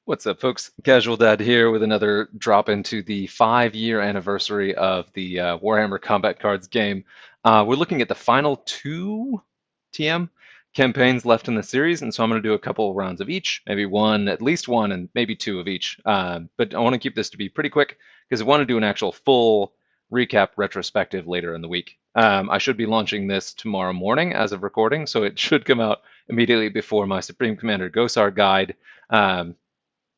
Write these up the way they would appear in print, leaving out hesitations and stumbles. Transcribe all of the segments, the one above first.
What's up, folks? Casual Dad here with another drop into the 5-year anniversary of the Warhammer Combat Cards game. We're looking at the final 2 TM campaigns left in the series, and so I'm going to do a couple rounds of each, maybe one, at least one, and maybe 2 of each. But I want to keep this to be pretty quick because I want to do an actual full recap retrospective later in the week. I should be launching this tomorrow morning as of recording, so it should come out immediately before my Supreme Commander Gosar guide.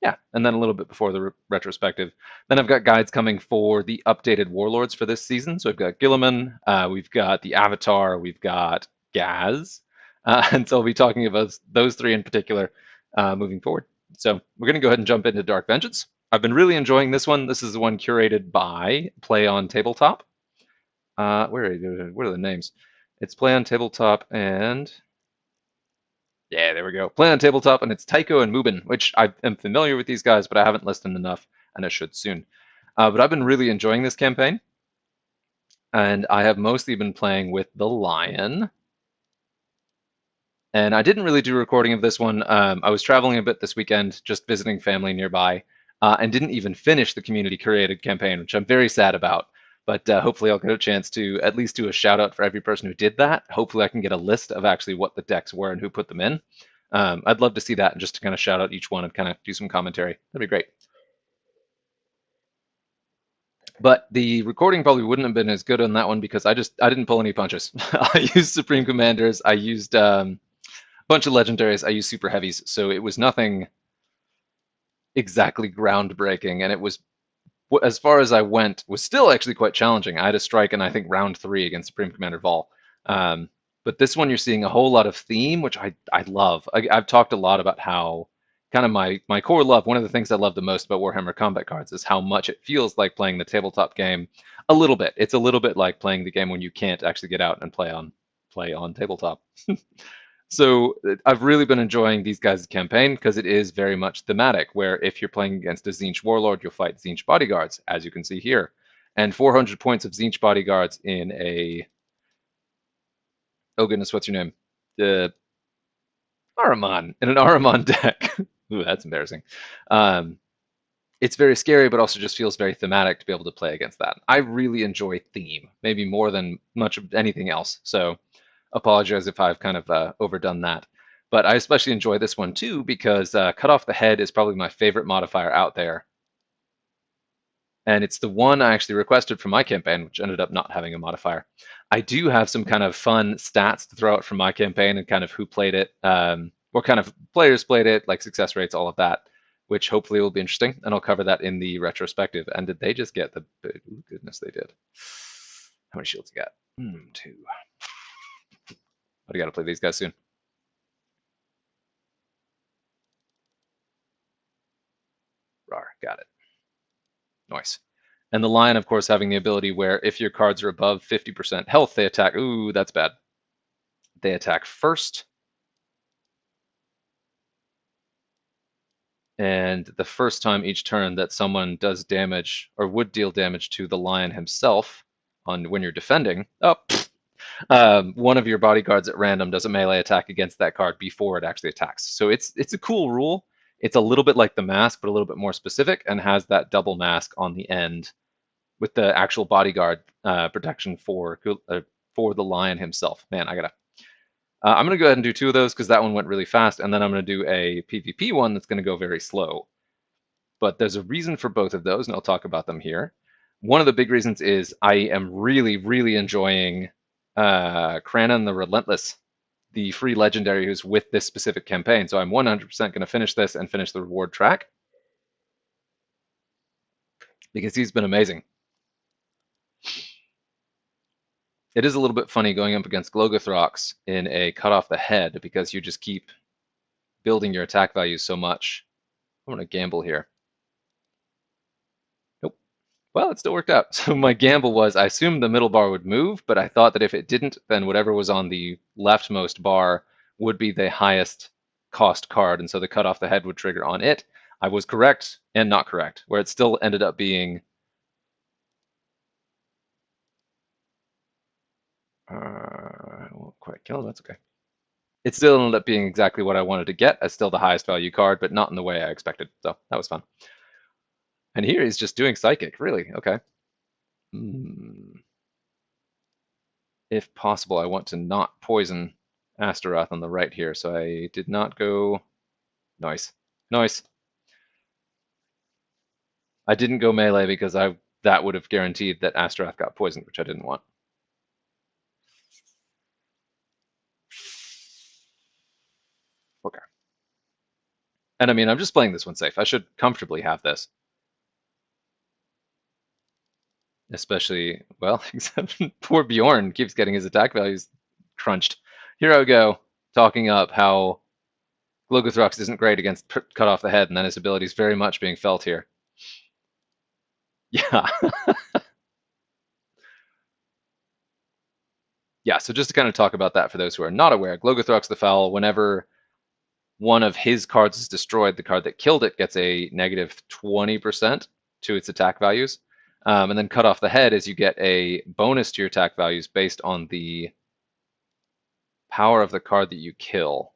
Yeah, and then a little bit before the retrospective. Then I've got guides coming for the updated Warlords for this season. So I've got Gilliman, we've got the Avatar, we've got Gaz, and so I'll be talking about those 3 in particular moving forward. So we're going to go ahead and jump into Dark Vengeance. I've been really enjoying this one. This is the one curated by Play on Tabletop. Where are the names? It's Play on Tabletop and yeah, there we go. Play on Tabletop, and it's Tycho and Mubin, which I am familiar with these guys, but I haven't listened enough, and I should soon. But I've been really enjoying this campaign, and I have mostly been playing with the Lion. And I didn't really do a recording of this one. I was traveling a bit this weekend, just visiting family nearby, and didn't even finish the community-curated campaign, which I'm very sad about. But hopefully I'll get a chance to at least do a shout out for every person who did that. Hopefully I can get a list of actually what the decks were and who put them in. I'd love to see that and just to kind of shout out each one and kind of do some commentary. That'd be great. But the recording probably wouldn't have been as good on that one because I didn't pull any punches. I used Supreme Commanders. I used a bunch of legendaries. I used super heavies. So it was nothing exactly groundbreaking, and it was, as far as I went, was still actually quite challenging. I had a strike in I think round 3 against Supreme Commander Vol. But this one you're seeing a whole lot of theme, which I love. I've talked a lot about how kind of my core love. One of the things I love the most about Warhammer Combat Cards is how much it feels like playing the tabletop game. A little bit. It's a little bit like playing the game when you can't actually get out and play on tabletop. So I've really been enjoying these guys' campaign because it is very much thematic, where if you're playing against a Tzeentch Warlord, you'll fight Tzeentch Bodyguards, as you can see here. And 400 points of Tzeentch Bodyguards in a... Oh goodness, what's your name? Uh, Ahriman. In an Ahriman deck. Ooh, that's embarrassing. Um, it's very scary, but also just feels very thematic to be able to play against that. I really enjoy theme, maybe more than much of anything else. So apologize if I've kind of overdone that. But I especially enjoy this one too because Cut Off the Head is probably my favorite modifier out there. And it's the one I actually requested for my campaign, which ended up not having a modifier. I do have some kind of fun stats to throw out from my campaign and kind of who played it, what kind of players played it, like success rates, all of that, which hopefully will be interesting. And I'll cover that in the retrospective. And did they just get the... Ooh, goodness, they did. How many shields you got? 2. But I got to play these guys soon. Rar, got it. Nice. And the Lion, of course, having the ability where if your cards are above 50% health, they attack. Ooh, that's bad. They attack first. And the first time each turn that someone does damage or would deal damage to the Lion himself on when you're defending, one of your bodyguards at random does a melee attack against that card before it actually attacks. So it's a cool rule. It's a little bit like the mask, but a little bit more specific, and has that double mask on the end with the actual bodyguard protection for the Lion himself. Man, I'm going to go ahead and do 2 of those because that one went really fast, and then I'm going to do a PvP one that's going to go very slow. But there's a reason for both of those, and I'll talk about them here. One of the big reasons is I am really, really enjoying Cranon the Relentless, the free legendary who's with this specific campaign. So I'm 100% going to finish this and finish the reward track because he's been amazing. It is a little bit funny going up against Glogothrox in a Cut Off the Head because you just keep building your attack values so much. I'm going to gamble here. Nope. Well, it still worked out. So my gamble was I assumed the middle bar would move, but I thought that if it didn't, then whatever was on the leftmost bar would be the highest cost card, and so the Cut Off the Head would trigger on it. I was correct and not correct, where it still ended up being... I won't quite kill, that's okay. It still ended up being exactly what I wanted to get as still the highest value card, but not in the way I expected. So that was fun. And here he's just doing Psychic. Really? Okay. If possible, I want to not poison Astaroth on the right here, so I did not go... Nice. Nice. I didn't go melee because that would have guaranteed that Astaroth got poisoned, which I didn't want. Okay. And I mean, I'm just playing this one safe. I should comfortably have this. Especially, well, except poor Bjorn keeps getting his attack values crunched. Here I go, talking up how Gloggothrox isn't great against cut off the head, and then his ability is very much being felt here. Yeah. Yeah, so just to kind of talk about that for those who are not aware, Gloggothrox the Foul, whenever one of his cards is destroyed, the card that killed it gets a negative 20% to its attack values. And then cut off the head is you get a bonus to your attack values based on the power of the card that you kill.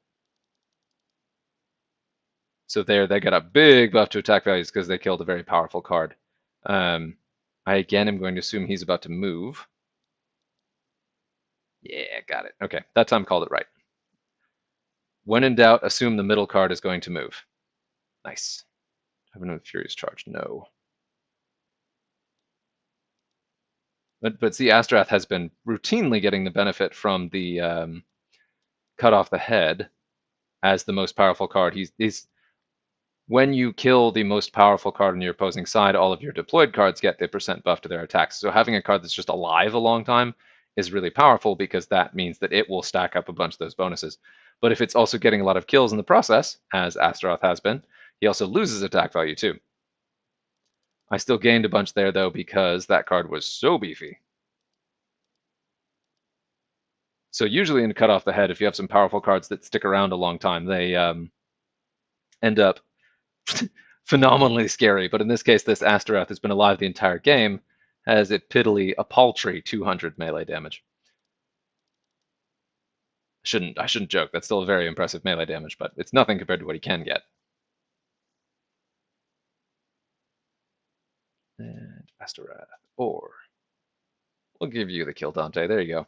So there, they got a big buff to attack values because they killed a very powerful card. I again am going to assume he's about to move. Yeah, got it. Okay, that time called it right. When in doubt, assume the middle card is going to move. Nice. Have another Furious Charge? No. But see, Astrath has been routinely getting the benefit from the cut off the head as the most powerful card. He's when you kill the most powerful card on your opposing side, all of your deployed cards get the percent buff to their attacks. So having a card that's just alive a long time is really powerful because that means that it will stack up a bunch of those bonuses. But if it's also getting a lot of kills in the process, as Astaroth has been, he also loses attack value too. I still gained a bunch there though because that card was so beefy. So usually in Cut Off the Head, if you have some powerful cards that stick around a long time, they end up phenomenally scary. But in this case, this Astaroth has been alive the entire game, has it piddly a paltry 200 melee damage. I shouldn't joke. That's still a very impressive melee damage, but it's nothing compared to what he can get. And Astaroth, or we'll give you the kill, Dante. There you go.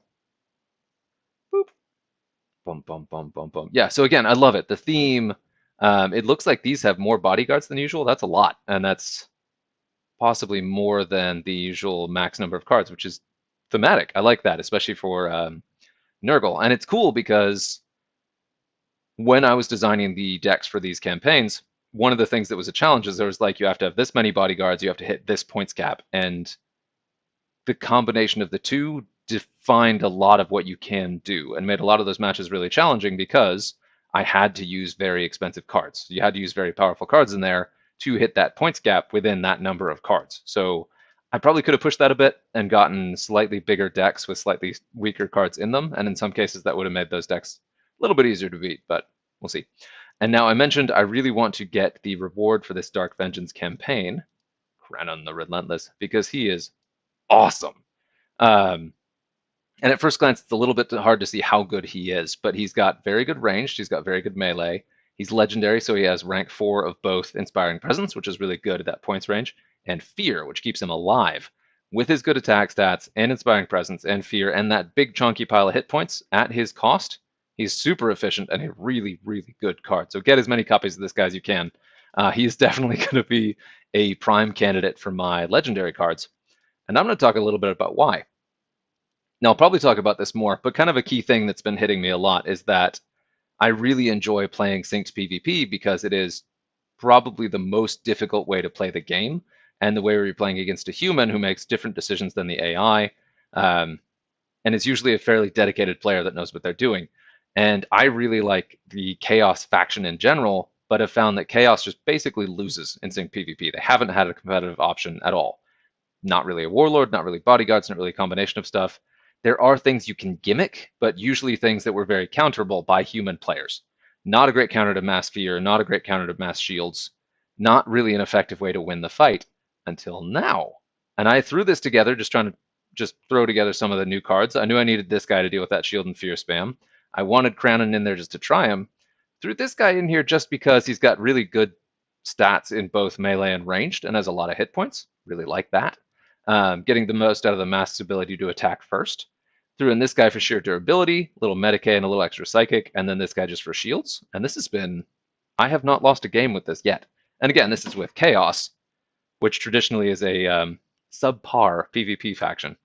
Boop. Bum bum bum bum bum. Yeah. So again, I love it. The theme. It looks like these have more bodyguards than usual. That's a lot, and that's possibly more than the usual max number of cards, which is thematic. I like that, especially for Nurgle. And it's cool because when I was designing the decks for these campaigns, one of the things that was a challenge is there was like, you have to have this many bodyguards, you have to hit this points cap, and the combination of the two defined a lot of what you can do and made a lot of those matches really challenging because I had to use very expensive cards. You had to use very powerful cards in there to hit that points gap within that number of cards. So I probably could have pushed that a bit and gotten slightly bigger decks with slightly weaker cards in them. And in some cases, that would have made those decks a little bit easier to beat, but we'll see. And now I mentioned I really want to get the reward for this Dark Vengeance campaign, Cranon the Relentless, because he is awesome. And at first glance, it's a little bit hard to see how good he is, but he's got very good range. He's got very good melee. He's legendary, so he has rank 4 of both Inspiring Presence, which is really good at that points range, and Fear, which keeps him alive. With his good attack stats and Inspiring Presence and Fear and that big chunky pile of hit points at his cost, he's super efficient and a really, really good card. So get as many copies of this guy as you can. He is definitely going to be a prime candidate for my legendary cards. And I'm going to talk a little bit about why. Now, I'll probably talk about this more, but kind of a key thing that's been hitting me a lot is that I really enjoy playing synced PvP because it is probably the most difficult way to play the game, and the way where you're playing against a human who makes different decisions than the AI, and is usually a fairly dedicated player that knows what they're doing. And I really like the Chaos faction in general, but have found that Chaos just basically loses in synced PvP. They haven't had a competitive option at all. Not really a warlord, not really bodyguards, not really a combination of stuff. There are things you can gimmick, but usually things that were very counterable by human players. Not a great counter to mass fear, not a great counter to mass shields, not really an effective way to win the fight until now. And I threw this together, just trying to throw together some of the new cards. I knew I needed this guy to deal with that shield and fear spam. I wanted Cranon in there just to try him. Threw this guy in here just because he's got really good stats in both melee and ranged and has a lot of hit points. Really like that. Getting the most out of the mask's ability to attack first. Threw in this guy for sheer durability, a little Medicae and a little extra psychic, and then this guy just for shields. And this has been, I have not lost a game with this yet. And again, this is with Chaos, which traditionally is a subpar PvP faction.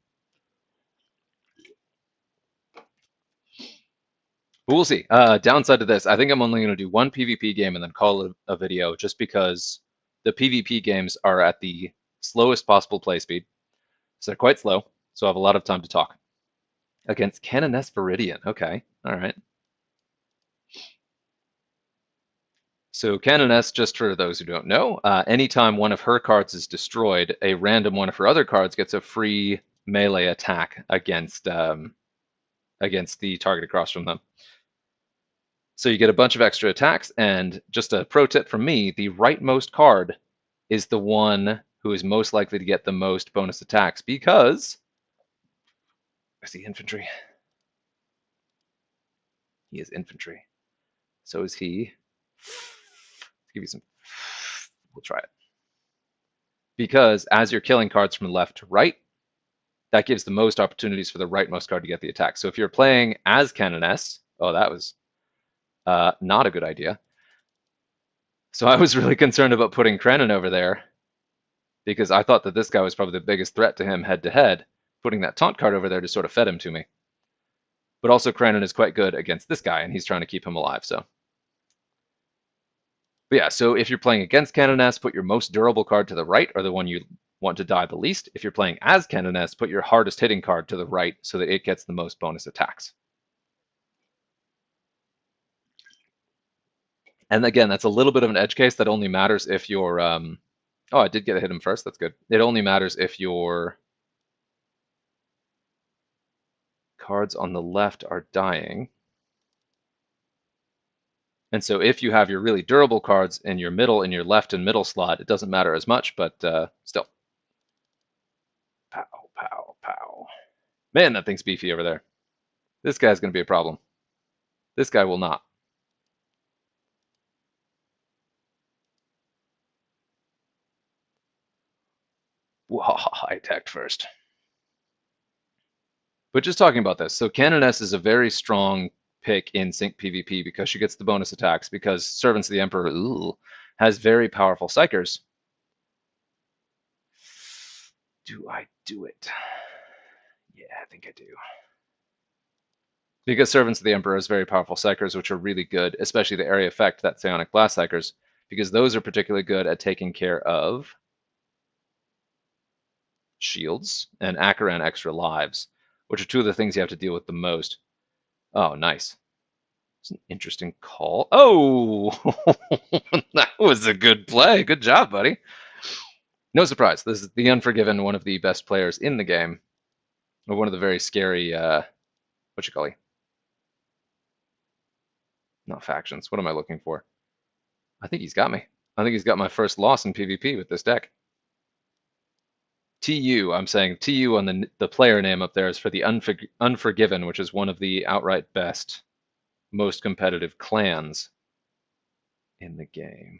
But we'll see. Downside to this, I think I'm only going to do one PvP game and then call it a video, just because the PvP games are at the slowest possible play speed. So they're quite slow, so I have a lot of time to talk. Against Canoness Viridian. Okay, all right. So Canoness, just for those who don't know, anytime one of her cards is destroyed, a random one of her other cards gets a free melee attack against the target across from them. So you get a bunch of extra attacks, and just a pro tip from me, the rightmost card is the one who is most likely to get the most bonus attacks, because is he infantry? He is infantry. So is he. Let's give you some. We'll try it. Because as you're killing cards from left to right, that gives the most opportunities for the rightmost card to get the attack. So if you're playing as Canoness, oh, that was not a good idea. So I was really concerned about putting Krenin over there, because I thought that this guy was probably the biggest threat to him head-to-head. Putting that taunt card over there to sort of fed him to me. But also Krenin is quite good against this guy, and he's trying to keep him alive, so. But yeah, so if you're playing against Canoness, put your most durable card to the right, or the one you want to die the least. If you're playing as Canoness, put your hardest hitting card to the right so that it gets the most bonus attacks. And again, that's a little bit of an edge case that only matters if you're... oh, I did get to hit him first. That's good. It only matters if your cards on the left are dying. And so if you have your really durable cards in your left and middle slot, it doesn't matter as much, but still. Pow, pow, pow. Man, that thing's beefy over there. This guy's going to be a problem. This guy will not. Whoa, I attacked first. But just talking about this, so Canoness is a very strong pick in Sync PvP because she gets the bonus attacks, because Servants of the Emperor has very powerful psychers. Do I do it? Yeah, I think I do. Because Servants of the Emperor has very powerful psychers, which are really good, especially the area effect, that Psionic Blast psychers, because those are particularly good at taking care of shields and Akaran extra lives, which are two of the things you have to deal with the most. Oh, nice. It's an interesting call. Oh, that was a good play. Good job, buddy. No surprise. This is the Unforgiven, one of the best players in the game, or one of the very scary, what you call it? Not factions. What am I looking for? I think he's got me. I think he's got my first loss in PvP with this deck. TU, I'm saying TU on the player name up there is for the Unforgiven, which is one of the outright best, most competitive clans in the game.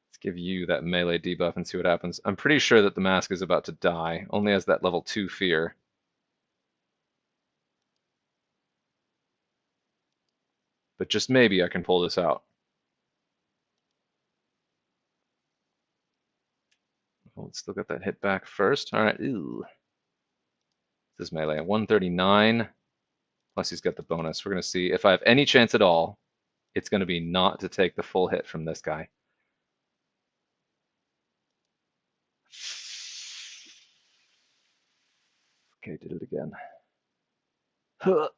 Let's give you that melee debuff and see what happens. I'm pretty sure that the mask is about to die. Only has that level 2 fear. But just maybe I can pull this out. Oh, it's still got that hit back first. All right. Ew. This is melee at 139. Plus he's got the bonus. We're going to see if I have any chance at all. It's going to be not to take the full hit from this guy. Okay, did it again. Huh.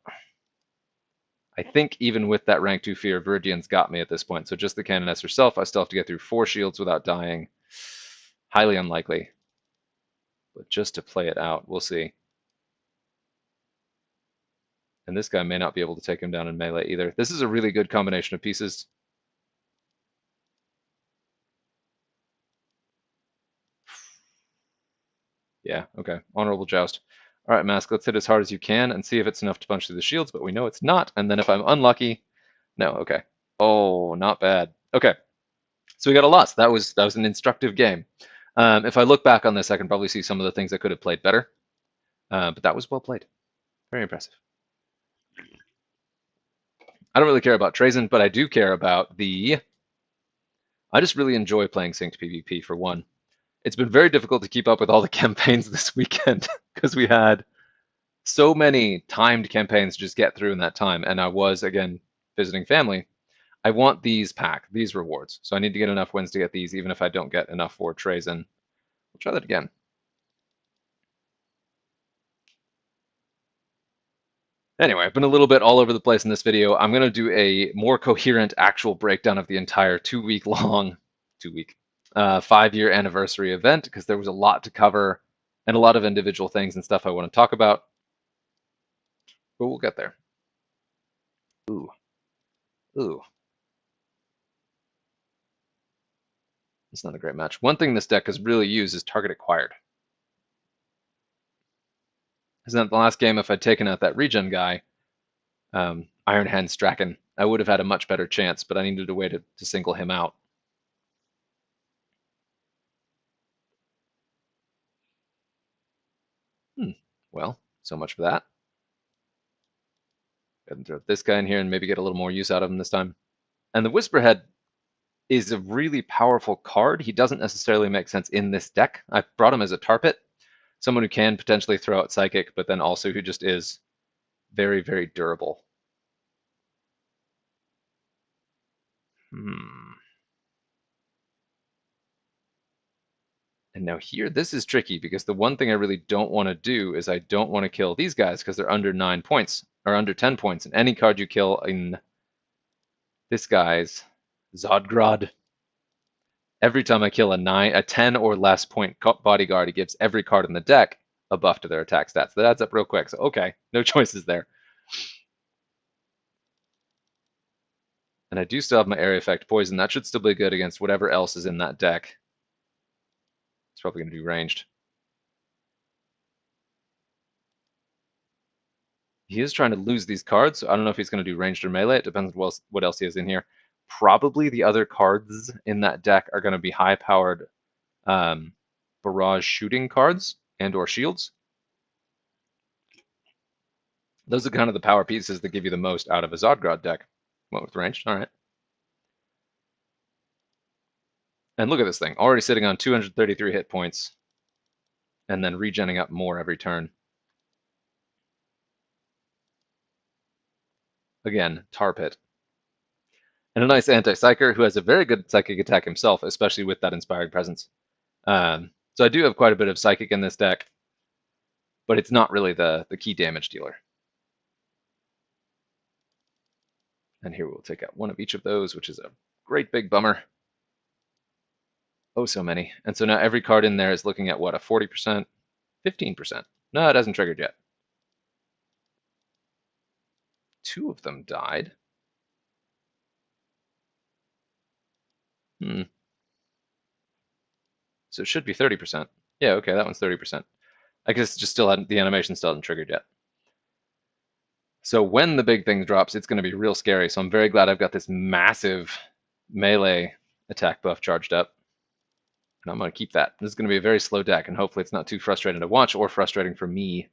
I think even with that rank 2 fear, Viridian's got me at this point. So just the Canoness herself, I still have to get through 4 shields without dying. Highly unlikely. But just to play it out, we'll see. And this guy may not be able to take him down in melee either. This is a really good combination of pieces. Yeah, okay. Honorable Joust. All right, Mask, let's hit as hard as you can and see if it's enough to punch through the shields, but we know it's not. And then if I'm unlucky, no, okay. Oh, not bad. Okay, so we got a loss. That was an instructive game. If I look back on this, I can probably see some of the things I could have played better. But that was well played. Very impressive. I don't really care about Trazen, but I do care about the... I just really enjoy playing synced PvP, for one. It's been very difficult to keep up with all the campaigns this weekend because we had so many timed campaigns to just get through in that time. And I was, again, visiting family. I want these these rewards. So I need to get enough wins to get these, even if I don't get enough for Trazen. We'll try that again. Anyway, I've been a little bit all over the place in this video. I'm going to do a more coherent actual breakdown of the entire 2-week long, 5-year anniversary event, because there was a lot to cover and a lot of individual things and stuff I want to talk about. But we'll get there. Ooh. It's not a great match. One thing this deck has really used is target acquired. Isn't that the last game, if I'd taken out that regen guy, Iron Hand Strachan, I would have had a much better chance, but I needed a way to single him out. Well, so much for that. Go ahead and throw this guy in here and maybe get a little more use out of him this time. And the Whisperhead is a really powerful card. He doesn't necessarily make sense in this deck. I brought him as a tar pit, someone who can potentially throw out Psychic, but then also who just is very, very durable. And now here, this is tricky because the one thing I really don't want to do is I don't want to kill these guys because they're under 9 points, or under 10 points. And any card you kill in this guy's Zodgrod, every time I kill a 10 or less point bodyguard, it gives every card in the deck a buff to their attack stats. That adds up real quick. So, okay, no choices there. And I do still have my area effect poison. That should still be good against whatever else is in that deck. It's probably going to do ranged. He is trying to lose these cards, so I don't know if he's going to do ranged or melee. It depends on what else he has in here. Probably the other cards in that deck are going to be high-powered barrage shooting cards and or shields. Those are kind of the power pieces that give you the most out of a Zodgrod deck. Went with ranged, all right. And look at this thing, already sitting on 233 hit points, and then regenning up more every turn. Again, tar pit. And a nice anti-psyker who has a very good psychic attack himself, especially with that inspiring presence. So I do have quite a bit of psychic in this deck, but it's not really the key damage dealer. And here we'll take out one of each of those, which is a great big bummer. Oh, so many. And so now every card in there is looking at what, a 40%? 15%. No, it hasn't triggered yet. 2 of them died. So it should be 30%. Yeah, okay, that one's 30%. I guess just still hadn't, the animation still hasn't triggered yet. So when the big thing drops, it's going to be real scary. So I'm very glad I've got this massive melee attack buff charged up. And I'm going to keep that. This is going to be a very slow deck, and hopefully it's not too frustrating to watch or frustrating for me.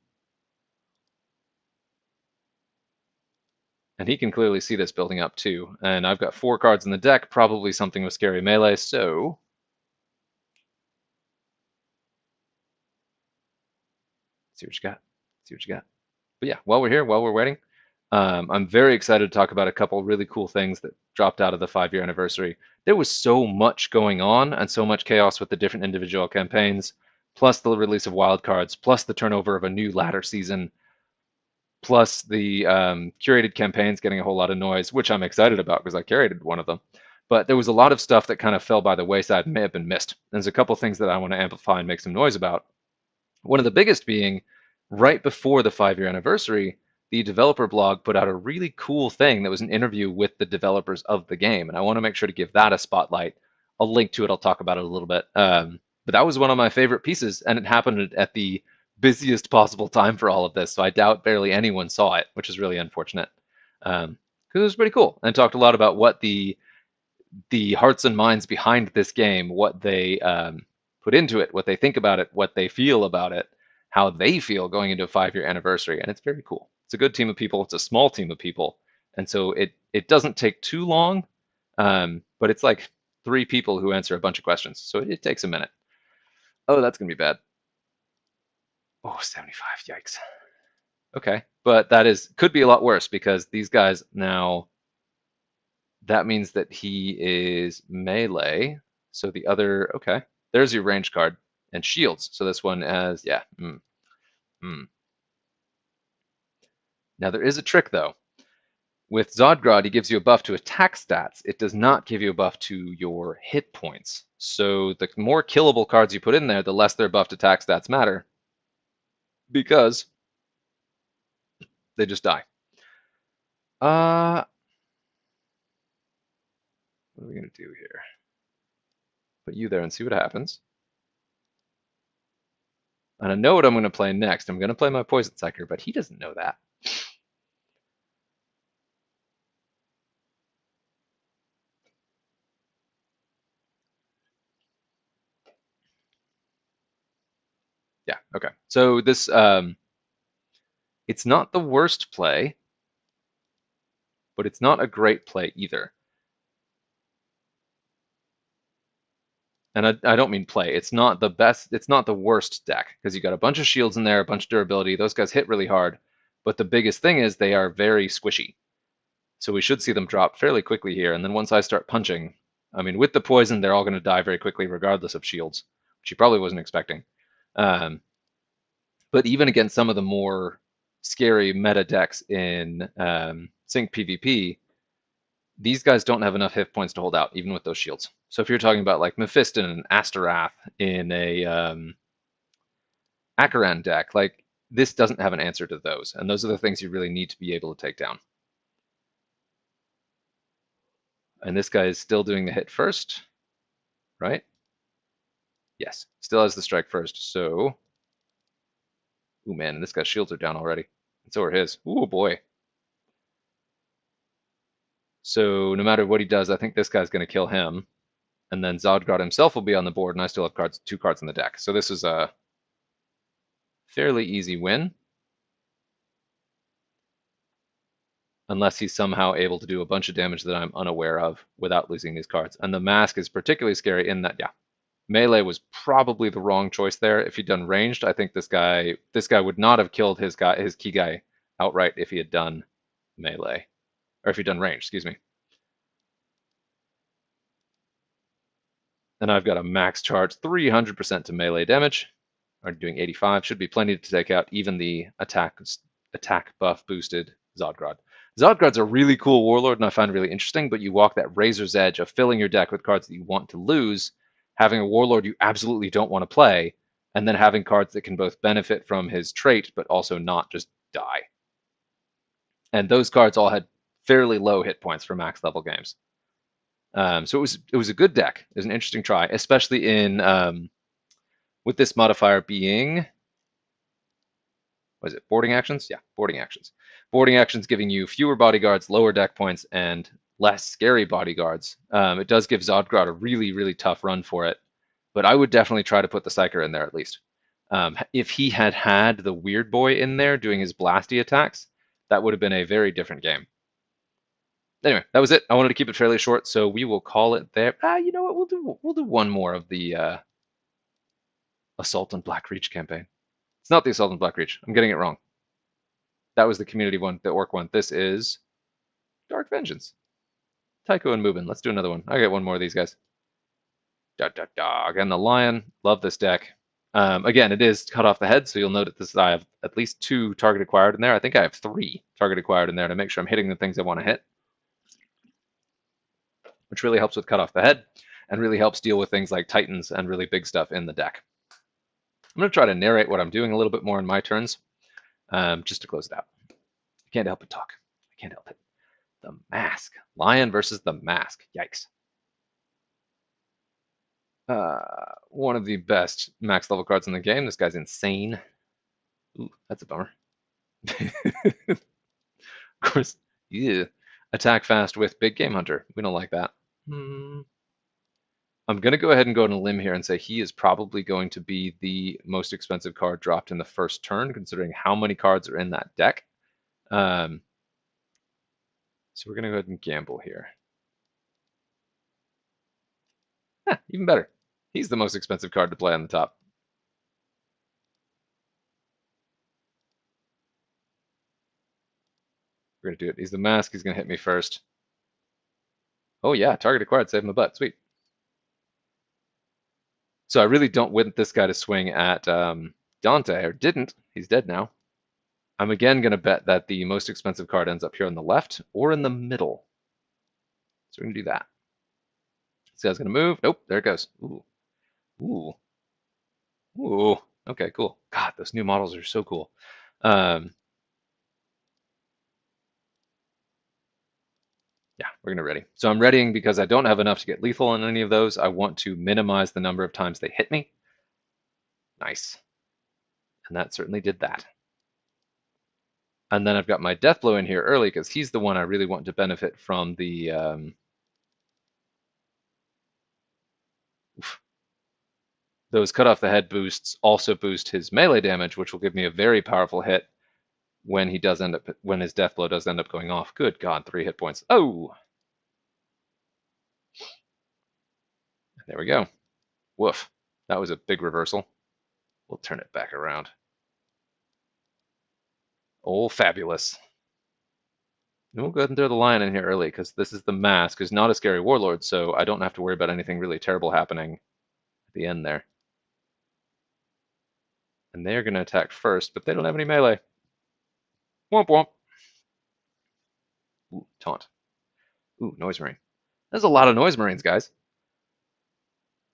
And he can clearly see this building up too. And I've got 4 cards in the deck, probably something with scary melee, so... See what you got. See what you got. But yeah, while we're here, while we're waiting, I'm very excited to talk about a couple really cool things that dropped out of the 5-year anniversary. There was so much going on and so much chaos with the different individual campaigns, plus the release of wildcards, plus the turnover of a new ladder season, plus the curated campaigns getting a whole lot of noise, which I'm excited about because I curated one of them. But there was a lot of stuff that kind of fell by the wayside and may have been missed. There's a couple things that I want to amplify and make some noise about. One of the biggest being, right before the 5-year anniversary, the developer blog put out a really cool thing that was an interview with the developers of the game. And I want to make sure to give that a spotlight. I'll link to it. I'll talk about it a little bit. But that was one of my favorite pieces. And it happened at the busiest possible time for all of this, so I doubt barely anyone saw it, which is really unfortunate. Because it was pretty cool and talked a lot about what the hearts and minds behind this game, what they put into it, what they think about it, what they feel about it, how they feel going into a 5-year anniversary, and it's very cool. It's a good team of people. It's a small team of people, and so it doesn't take too long, but it's like 3 people who answer a bunch of questions, so it takes a minute. Oh, that's gonna be bad. Oh, 75. Yikes. Okay, but that could be a lot worse because these guys now. That means that he is melee. So the other, okay, there's your range card and shields. So this one has, yeah. Now there is a trick though. With Zodgrod, he gives you a buff to attack stats. It does not give you a buff to your hit points. So the more killable cards you put in there, the less their buffed attack stats matter because they just die. What are we going to do here? Put you there and see what happens. And I know what I'm going to play next. I'm going to play my Poison Psyker, but he doesn't know that. Yeah, okay. So this, it's not the worst play, but it's not a great play either. And I don't mean play. It's not the best, it's not the worst deck, because you got a bunch of shields in there, a bunch of durability. Those guys hit really hard. But the biggest thing is they are very squishy. So we should see them drop fairly quickly here. And then once I start punching, I mean, with the poison, they're all going to die very quickly, regardless of shields, which he probably wasn't expecting. But even against some of the more scary meta decks in Sync PvP, these guys don't have enough hit points to hold out, even with those shields. So if you're talking about like Mephiston and Asterath in a Akaran deck, like this doesn't have an answer to those, and those are the things you really need to be able to take down. And this guy is still doing the hit first, right? Yes, still has the strike first. So, ooh man, this guy's shields are down already, and so are his. Ooh boy. So no matter what he does, I think this guy's going to kill him. And then Zodgrod himself will be on the board, and I still have 2 cards in the deck. So this is a fairly easy win. Unless he's somehow able to do a bunch of damage that I'm unaware of without losing these cards. And the mask is particularly scary in that, yeah, melee was probably the wrong choice there. If he'd done ranged, I think this guy would not have killed his key guy outright if he had done melee. Or if he'd done range, excuse me. And I've got a max charge 300% to melee damage. Already doing 85. Should be plenty to take out even the attack buff boosted Zodgrod. Zodgrod's a really cool warlord, and I find really interesting, but you walk that razor's edge of filling your deck with cards that you want to lose, having a warlord you absolutely don't want to play, and then having cards that can both benefit from his trait, but also not just die. And those cards all had fairly low hit points for max level games. So it was a good deck. It was an interesting try, especially in with this modifier being, what is it, boarding actions? Yeah, boarding actions. Boarding actions giving you fewer bodyguards, lower deck points, and less scary bodyguards. It does give Zodgrod a really, really tough run for it, but I would definitely try to put the Psyker in there at least. If he had had the Weird Boy in there doing his blasty attacks, that would have been a very different game. Anyway, that was it. I wanted to keep it fairly short, so we will call it there. You know what? We'll do one more of the Assault on Blackreach campaign. It's not the Assault on Blackreach. I'm getting it wrong. That was the community one, the Orc one. This is Dark Vengeance. Tycho and Mubin. Let's do another one. I got one more of these guys. Again, the Lion. Love this deck. Again, it is cut off the head, so you'll note that I have at least 2 target acquired in there. I think I have 3 target acquired in there to make sure I'm hitting the things I want to hit, which really helps with cut off the head and really helps deal with things like Titans and really big stuff in the deck. I'm going to try to narrate what I'm doing a little bit more in my turns, just to close it out. I can't help but talk. I can't help it. The Mask. Lion versus the Mask. Yikes. One of the best max level cards in the game. This guy's insane. Ooh, that's a bummer. Of course, yeah. Attack fast with Big Game Hunter. We don't like that. I'm going to go ahead and go on a limb here and say he is probably going to be the most expensive card dropped in the first turn, considering how many cards are in that deck. So we're going to go ahead and gamble here. Even better. He's the most expensive card to play on the top. We're going to do it. He's the mask. He's going to hit me first. Oh, yeah. Target acquired. Save my butt. Sweet. So I really don't want this guy to swing at Dante, or didn't. He's dead now. I'm again going to bet that the most expensive card ends up here on the left or in the middle. So we're going to do that. This guy's going to move. Nope, there it goes. Ooh. Ooh. Ooh. Okay, cool. God, those new models are so cool. Yeah, we're going to ready. So I'm readying because I don't have enough to get lethal on any of those. I want to minimize the number of times they hit me. Nice. And that certainly did that. And then I've got my Deathblow in here early because he's the one I really want to benefit from the... those cut off the head boosts also boost his melee damage, which will give me a very powerful hit when he does end up, when his death blow does end up going off. Good God, 3 hit points. Oh! There we go. Woof. That was a big reversal. We'll turn it back around. Oh, fabulous. We'll go ahead and throw the lion in here early because this is the mask, who's not a scary warlord, so I don't have to worry about anything really terrible happening at the end there. And they're going to attack first, but they don't have any melee. Womp womp. Ooh, taunt. Ooh, Noise Marine. There's a lot of Noise Marines, guys.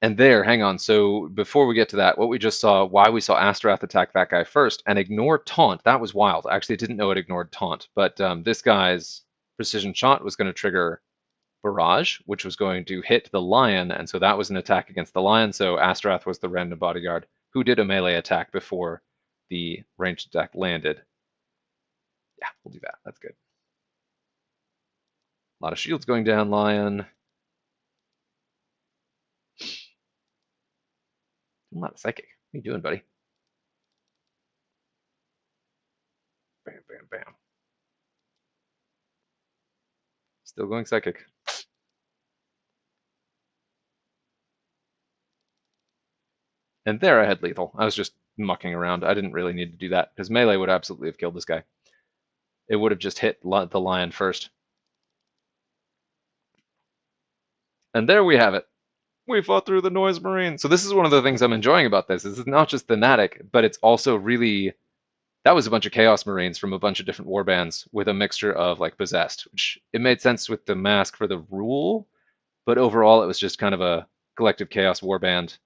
And there, hang on. So before we get to that, what we just saw, why we saw Astaroth attack that guy first and ignore taunt, that was wild. I actually didn't know it ignored taunt, but this guy's precision shot was going to trigger barrage, which was going to hit the lion, and so that was an attack against the lion. So Astaroth was the random bodyguard who did a melee attack before the ranged attack landed. Yeah, we'll do that. That's good. A lot of shields going down, lion. A lot of psychic. What are you doing, buddy? Bam, bam, bam. Still going psychic. And there I had lethal. I was just mucking around. I didn't really need to do that because melee would absolutely have killed this guy. It would have just hit the lion first. And there we have it. We fought through the Noise Marine. So this is one of the things I'm enjoying about this. This is not just thematic, but it's also really... That was a bunch of Chaos Marines from a bunch of different warbands with a mixture of like possessed, which it made sense with the mask for the rule, but overall it was just kind of a collective Chaos warband.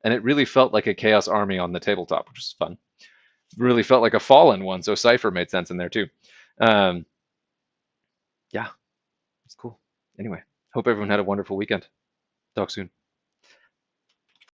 And it really felt like a Chaos army on the tabletop, which is fun. It really felt like a Fallen one, so Cypher made sense in there too. Yeah, it's cool. Anyway, hope everyone had a wonderful weekend. Talk soon.